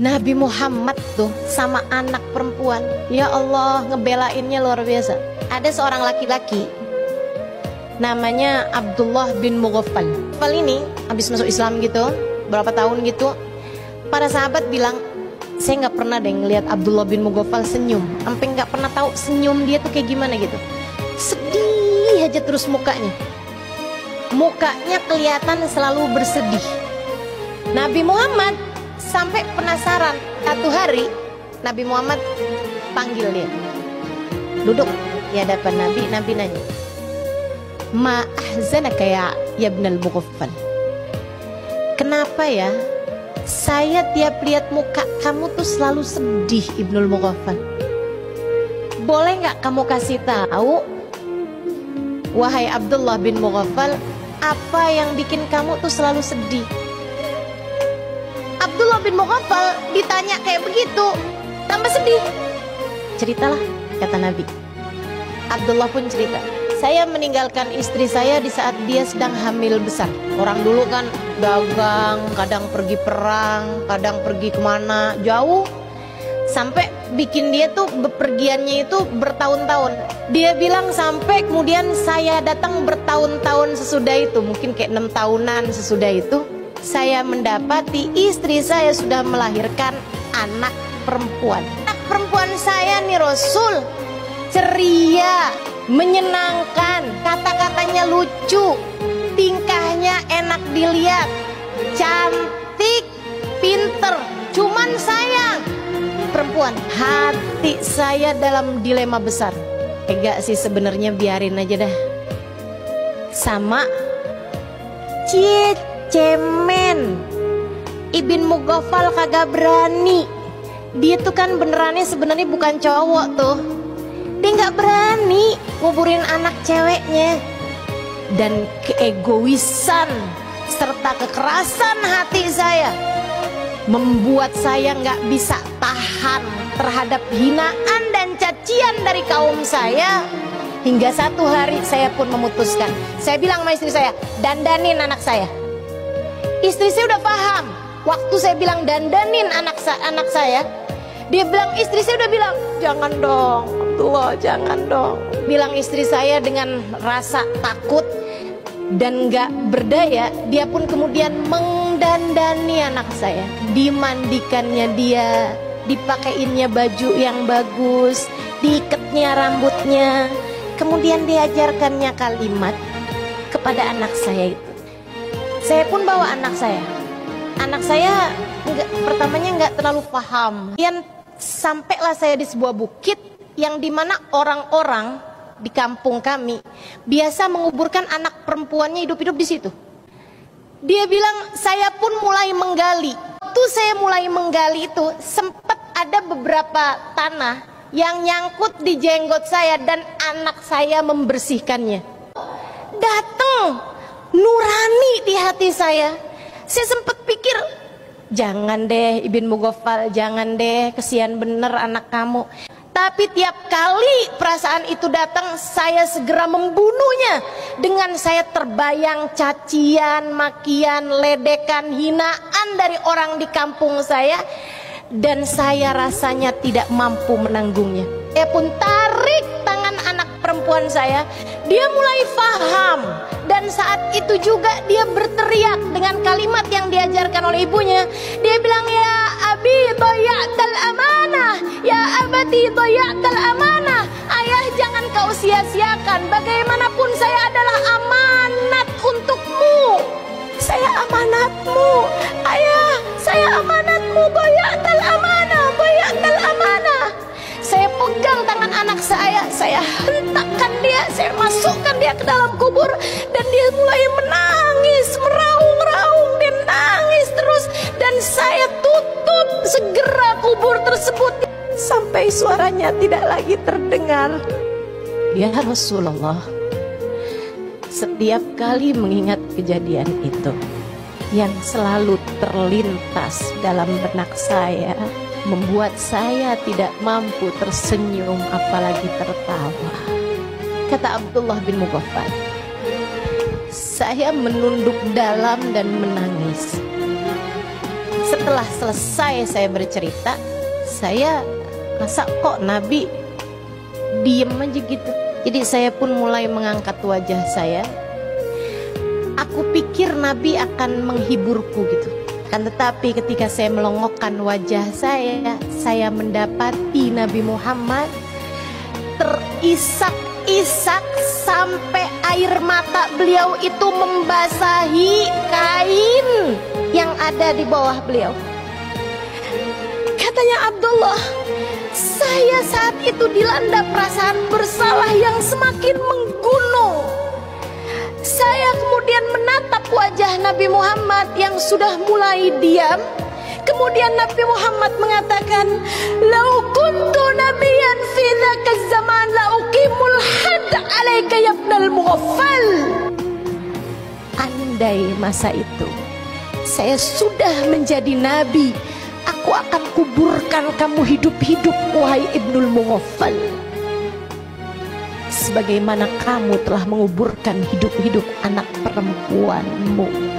Nabi Muhammad tuh sama anak perempuan, ya Allah, ngebelainnya luar biasa. Ada seorang laki-laki namanya Abdullah bin Mughaffal. Abdullah ini habis masuk Islam gitu, berapa tahun gitu. Para sahabat bilang, saya nggak pernah deh ngelihat Abdullah bin Mughaffal senyum, sampai nggak pernah tahu senyum dia tuh kayak gimana gitu. Sedih aja terus mukanya. Mukanya kelihatan selalu bersedih. Nabi Muhammad sampai penasaran. Satu hari Nabi Muhammad panggil dia, duduk di hadapan Nabi. Nabi nanya, ma ahzanaka ya ibnal Mughaffal, kenapa ya saya tiap lihat muka kamu tuh selalu sedih Ibnul Mughaffal? Boleh nggak kamu kasih tahu, wahai Abdullah bin Mughaffal, apa yang bikin kamu tuh selalu sedih? Abdullah bin Mughaffal ditanya kayak begitu, tambah sedih. Ceritalah, kata Nabi. Abdullah pun cerita, saya meninggalkan istri saya di saat dia sedang hamil besar. Orang dulu kan dagang, kadang pergi perang, kadang pergi kemana jauh, sampai bikin dia tuh bepergiannya itu bertahun-tahun. Dia bilang sampai kemudian saya datang bertahun-tahun sesudah itu, mungkin kayak 6 tahunan sesudah itu, saya mendapati istri saya sudah melahirkan anak perempuan. Anak perempuan saya nih Rasul, ceria, menyenangkan, kata-katanya lucu, tingkahnya enak dilihat, cantik, pinter. Cuman sayang, perempuan. Hati saya dalam dilema besar. Enggak sih sebenarnya, biarin aja dah. Sama cemen Ibn Mughaffal kagak berani. Dia tuh kan benerannya sebenarnya bukan cowok tuh. Dia nggak berani nguburin anak ceweknya. Dan keegoisan serta kekerasan hati saya membuat saya nggak bisa tahan terhadap hinaan dan cacian dari kaum saya. Hingga satu hari saya pun memutuskan, saya bilang sama istri saya, dandanin anak saya. Istri saya udah paham. Waktu saya bilang dandanin anak saya, dia bilang, istri saya udah bilang, jangan dong Abdullah, jangan dong. Bilang istri saya dengan rasa takut dan gak berdaya, dia pun kemudian mendandani anak saya. Dimandikannya dia, dipakaiinnya baju yang bagus, diikatnya rambutnya, kemudian diajarkannya kalimat kepada anak saya itu. Saya pun bawa anak saya. Anak saya pertamanya nggak terlalu paham. Kemudian sampailah saya di sebuah bukit yang dimana orang-orang di kampung kami biasa menguburkan anak perempuannya hidup-hidup di situ. Dia bilang, saya pun mulai menggali. Waktu saya mulai menggali itu sempat ada beberapa tanah yang nyangkut di jenggot saya dan anak saya membersihkannya. Datang nurani di hati saya. Saya sempat pikir, jangan deh Ibn Mughaffal, jangan deh, kesian bener anak kamu. Tapi tiap kali perasaan itu datang, saya segera membunuhnya. Dengan saya terbayang cacian, makian, ledekan, hinaan dari orang di kampung saya. Dan saya rasanya tidak mampu menanggungnya. Saya pun tarik tangan anak perempuan saya. Dia mulai faham. Dan saat itu juga dia berteriak dengan kalimat yang diajarkan oleh ibunya. Dia bilang, ya abi dhayya'tal amanah, ya abati dhayya'tal amanah. Ayah, jangan kau sia-siakan. Bagaimanapun saya adalah amanat untukmu. Saya amanatmu. Ayah, saya amanatmu. Dhayya'tal amanah, dhayya'tal amanah. Saya pegang tangan anak saya hentakkan dia, saya masukkan dia ke dalam kubur. Dan dia mulai menangis, meraung-raung, dia nangis terus. Dan saya tutup segera kubur tersebut sampai suaranya tidak lagi terdengar. Ya Rasulullah, setiap kali mengingat kejadian itu, yang selalu terlintas dalam benak saya membuat saya tidak mampu tersenyum apalagi tertawa. Kata Abdullah bin Mughaffal, saya menunduk dalam dan menangis. Setelah selesai saya bercerita, saya masa kok Nabi diem aja gitu. Jadi saya pun mulai mengangkat wajah saya. Aku pikir Nabi akan menghiburku gitu. Kan tetapi ketika saya melongokkan wajah saya mendapati Nabi Muhammad terisak-isak sampai air mata beliau itu membasahi kain yang ada di bawah beliau. Katanya Abdullah, saya saat itu dilanda perasaan bersalah yang semakin menggunung. Saya kemudian menatap wajah Nabi Muhammad yang sudah mulai diam. Kemudian Nabi Muhammad mengatakan, "Lau kuntu nabiyyan fi dzaka zaman la uqimul hadd 'alaika ya ibnal mughaffal." Andai masa itu saya sudah menjadi nabi, aku akan kuburkan kamu hidup-hidup, wahai Ibnul Mughaffal, sebagaimana kamu telah menguburkan hidup-hidup anak perempuanmu.